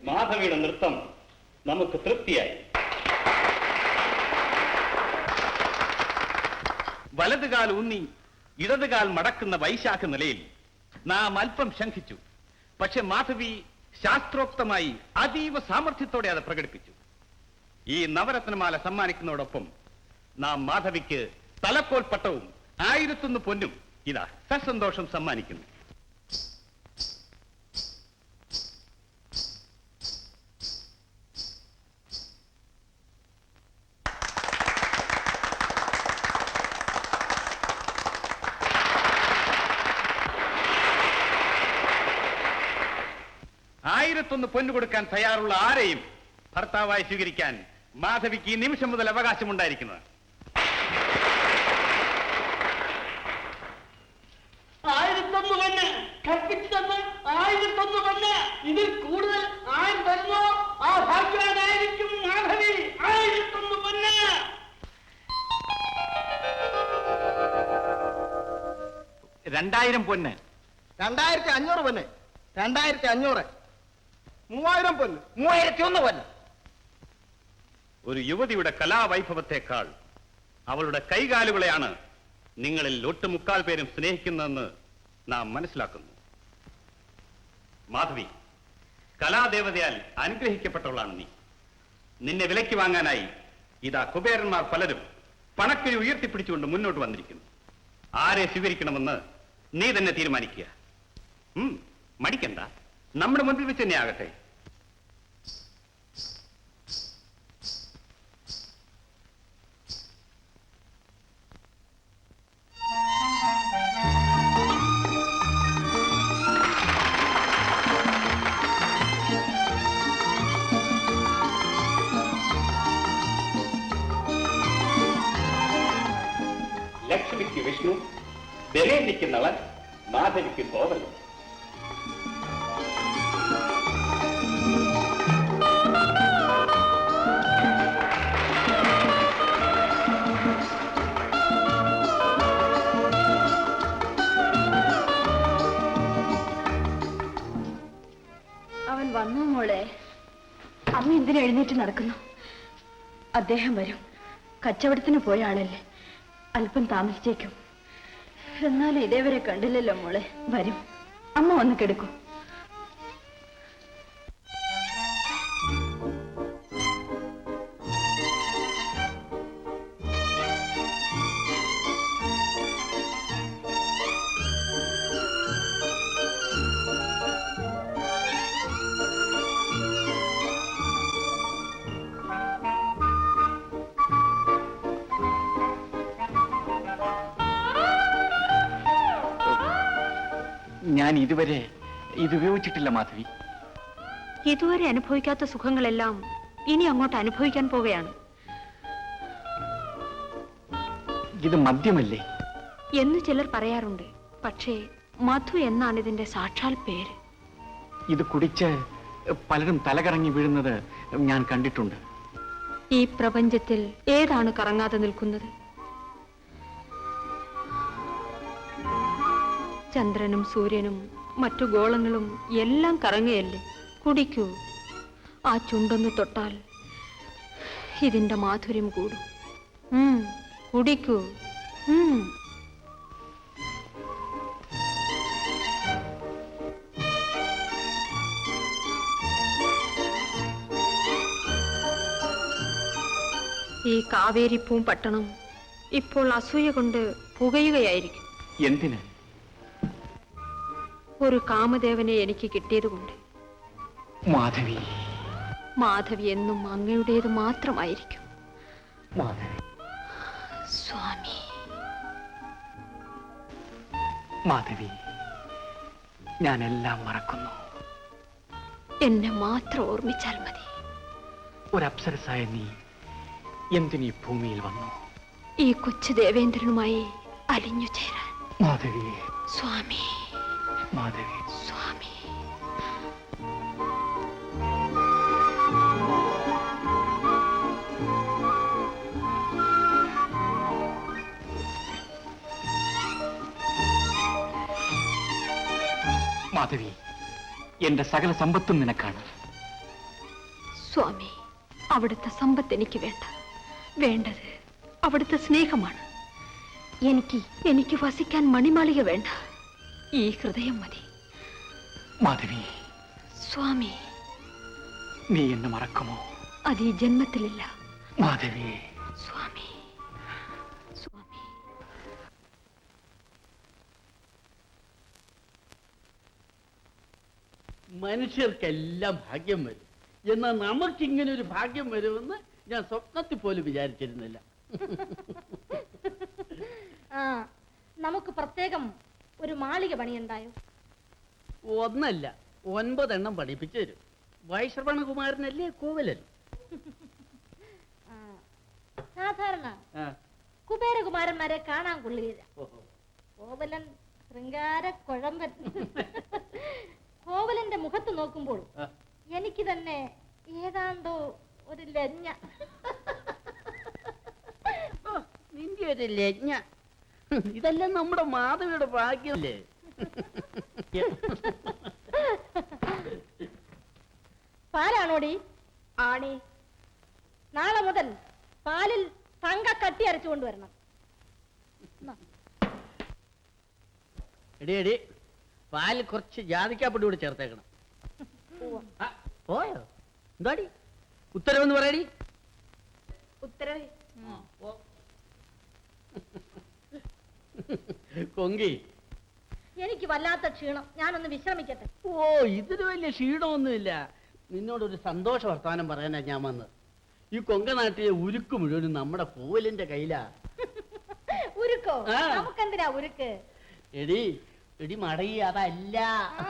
മാധവിയുടെ നൃത്തം നമുക്ക് തൃപ്തിയായി. വലതുകാൽ ഊന്നി ഇടതുകാൽ മടക്കുന്ന വൈശാഖ നിലയിൽ നാം അല്പം ശങ്കിച്ചു. പക്ഷെ മാധവി ശാസ്ത്രോക്തമായി അതീവ സാമർഥ്യത്തോടെ അത് പ്രകടിപ്പിച്ചു. ഈ നവരത്നമാല സമ്മാനിക്കുന്നതോടൊപ്പം നാം മാധവിക്ക് തലക്കോൽ പട്ടവും 1001 പൊന്നും ഇതാ സസന്തോഷം സമ്മാനിക്കുന്നു. പൊന്നു കൊടുക്കാൻ തയ്യാറുള്ള ആരെയും ഭർത്താവായി സ്വീകരിക്കാൻ മാധവിക്ക് ഈ നിമിഷം മുതൽ അവകാശമുണ്ടായിരിക്കുന്നത്. ഇതിൽ കൂടുതൽ ആരും തരുന്നോ ആ ഭാഗ്യവാനായിരിക്കും മാധവി. 1001 പൊന്ന്. 2000 പൊന്ന്. 2500 പൊന്ന്. 2500. 3000 പൊന്ന്. 3001 പൊന്ന്. ഒരു യുവതിയുടെ കലാവൈഭവത്തെക്കാൾ അവളുടെ കൈകാലുകളെയാണ് നിങ്ങളിൽ ഒട്ടുമുക്കാൽ പേരും സ്നേഹിക്കുന്നതെന്ന് നാം മനസ്സിലാക്കുന്നു. മാധവി, കലാദേവതയാൽ അനുഗ്രഹിക്കപ്പെട്ടവളാണ് നീ. നിന്നെ വിലയ്ക്ക് വാങ്ങാനായി ഇതാ കുബേരന്മാർ പലരും പണക്കിഴി ഉയർത്തിപ്പിടിച്ചുകൊണ്ട് മുന്നോട്ട് വന്നിരിക്കുന്നു. ആരെ സ്വീകരിക്കണമെന്ന് നീ തന്നെ തീരുമാനിക്കുക. മടിക്കണ്ട, നമ്മുടെ മുൻപിൽ വെച്ച് തന്നെ ആകട്ടെ. ലക്ഷ്മിക്ക് വിഷ്ണു, ബലേന്ദിക്ക് നളൻ, മാധവിക്ക് കോവലൻ. അവൻ വന്നു മോളെ. അമ്മ എന്തിനു എഴുന്നേറ്റ് നടക്കുന്നു? അദ്ദേഹം വരും. കച്ചവടത്തിന് പോയ ആളല്ലേ, അല്പം താമസിച്ചേക്കും. എന്നാലും ഇതേവരെ കണ്ടില്ലല്ലോ മോളെ. വരും. അമ്മ വന്ന് കിടക്കൂ. ഞാൻ ഇതുവരെ ഇത് ഉപയോഗിച്ചിട്ടില്ല മാധവി. ഇതുവരെ അനുഭവിക്കാത്ത സുഖങ്ങളെല്ലാം ഇനി അങ്ങോട്ട് അനുഭവിക്കാൻ പോവുകയാണ്. ഇത് മദ്യമല്ലേ എന്ന് ചിലർ പറയാറുണ്ട്. പക്ഷേ മധു എന്നാണ് ഇതിന്റെ സാക്ഷാൽ പേര്. ഇത് കുടിച്ച് പലരും തലകറങ്ങി വീഴുന്നത് ഞാൻ കണ്ടിട്ടുണ്ട്. ഈ പ്രപഞ്ചത്തിൽ ഏതാണ് കറങ്ങാതെ നിൽക്കുന്നത്? ചന്ദ്രനും സൂര്യനും മറ്റു ഗോളങ്ങളും എല്ലാം കറങ്ങയല്ലേ. കുടിക്കൂ. ആ ചുണ്ടൊന്ന് തൊട്ടാൽ ഇതിന്റെ മാധുര്യം കൂടും. കുടിക്കൂ. ഈ കാവേരിപ്പൂം പട്ടണം ഇപ്പോൾ അസൂയ കൊണ്ട് പുകയുകയായിരിക്കും. എന്തിന്? ഒരു കാമദേവനെ എനിക്ക് കിട്ടിയതുകൊണ്ട്. മാധവി, മാധവി എന്നും അങ്ങയുടേത് മാത്രമായിരിക്കും. മാധവി. സ്വാമി. മാധവി, ഞാനെല്ലാം മറക്കുന്നു. എന്നെ മാത്രം ഓർമ്മിച്ചാൽ മതി. ഒരപ്സരസായ നീ എന്തിനീ ഭൂമിയിൽ വന്നു? ഈ കൊച്ചു ദേവേന്ദ്രനുമായി അലിഞ്ഞു ചേരാൻ. മാധവി. സ്വാമി. മാധവി. സ്വാമി. മാധവി, എന്റെ സകല സമ്പത്തും നിനക്കാണ്. സ്വാമി, അവിടുത്തെ സമ്പത്ത് എനിക്ക് വേണ്ട. വേണ്ടത് അവിടുത്തെ സ്നേഹമാണ്. എനിക്ക് വസിക്കാൻ മണിമാളിക വേണ്ട. ഈ ഹൃദയം മതി. മാധവി, സ്വാമി, നീ എന്നെ മറക്കുമോ? അത് ഈ ജന്മത്തിലില്ല. മാധവി, സ്വാമി, സ്വാമി. മനുഷ്യർക്കെല്ലാം ഭാഗ്യം വരും, എന്നാൽ നമുക്കിങ്ങനെ ഒരു ഭാഗ്യം വരുമെന്ന് ഞാൻ സ്വപ്നത്തിൽ പോലും വിചാരിച്ചിരുന്നില്ല. ആ, നമുക്ക് പ്രത്യേകം ഒരു മാളിക പണിയുണ്ടായോ? ഒന്നല്ല, 9 എണ്ണം പഠിപ്പിച്ചു തരും. വൈശ്രവണകുമാരനല്ലേ കോവലൻ? ആ, സാധാരണ കുബേരകുമാരന്മാരെ കാണാൻ കൊള്ളുകയില്ല. കോവലൻ ശൃംഗാര കുഴമ്പൻ. കോവലന്റെ മുഖത്ത് നോക്കുമ്പോൾ എനിക്ക് തന്നെ ഏതാണ്ടോ ഒരു ലജ്ഞ. നിന്റെ ഒരു ലജ്ഞ. ഇതെല്ലാം നമ്മുടെ മാധവിയുടെ ഭാഗ്യമല്ലേ? പാലാണോടി? ആണി. നാളെ മുതൽ പാലിൽ തങ്ക കട്ടി അരച്ചു കൊണ്ടുവരണം. എടി എടി, പാലിൽ കുറച്ച് ജാതിക്കാപ്പൊടി കൂടെ ചേർത്തേക്കണം. ആ, പോയോ? എന്താടി ഉത്തരവെന്ന് പറയടി. ഉത്തരവ്. കൊങ്കി, എനിക്ക് വല്ലാത്ത ക്ഷീണം, ഞാനൊന്ന് വിശ്രമിക്കട്ടെ. ഓ, ഇതിന് വലിയ ക്ഷീണമൊന്നുമില്ല. നിന്നോടൊരു സന്തോഷ വർത്തമാനം പറയാനാ ഞാൻ വന്നത്. ഈ കൊങ്ക നാട്ടിലെ ഉരുക്ക് മുഴുവനും നമ്മുടെ കോവലിന്റെ കയ്യിലാ. ഉരുക്കോ? ആ. നമുക്കെന്തിനാ ഉരുക്ക്? എടി എടി മടയി, അതല്ല. ആ,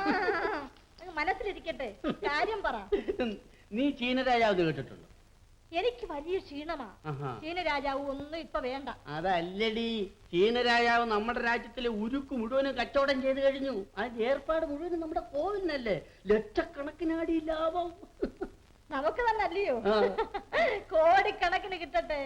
മനസ്സിലിരിക്കട്ടെ, കാര്യം പറ. നീ ചീനരാജാവ് കേട്ടിട്ടുണ്ടോ? എനിക്ക് വലിയ ക്ഷീണമാ. ആഹാ. ചീനരാജാവ് ഒന്നും ഇപ്പൊ വേണ്ട. അതല്ലടി, ചീനരാജാവ് നമ്മുടെ രാജ്യത്തിലെ ഉരുക്ക് മുഴുവനും കച്ചവടം ചെയ്ത് കഴിഞ്ഞു. അതിന്റെ ഏർപ്പാട് മുഴുവനും നമ്മുടെ കോവിലിനല്ലേ. ലക്ഷക്കണക്കിനാടി ലാഭം. നമുക്ക് തന്നെ അല്ലയോ? ആ. കോടിക്കണക്കിന് കിട്ടട്ടെ.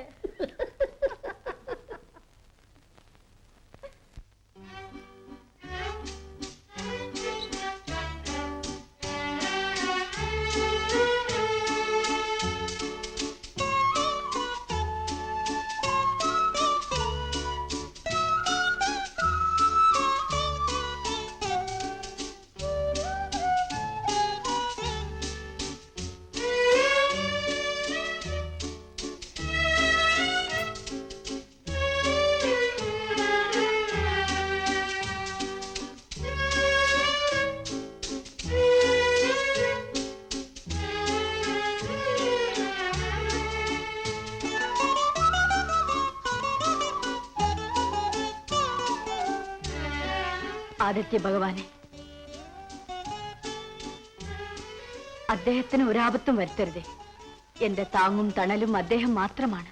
ആദിത്യ ഭഗവാനെ, അദ്ദേഹത്തിന് ഒരാപത്തും വരുത്തരുതേ. എന്റെ താങ്ങും തണലും അദ്ദേഹം മാത്രമാണ്.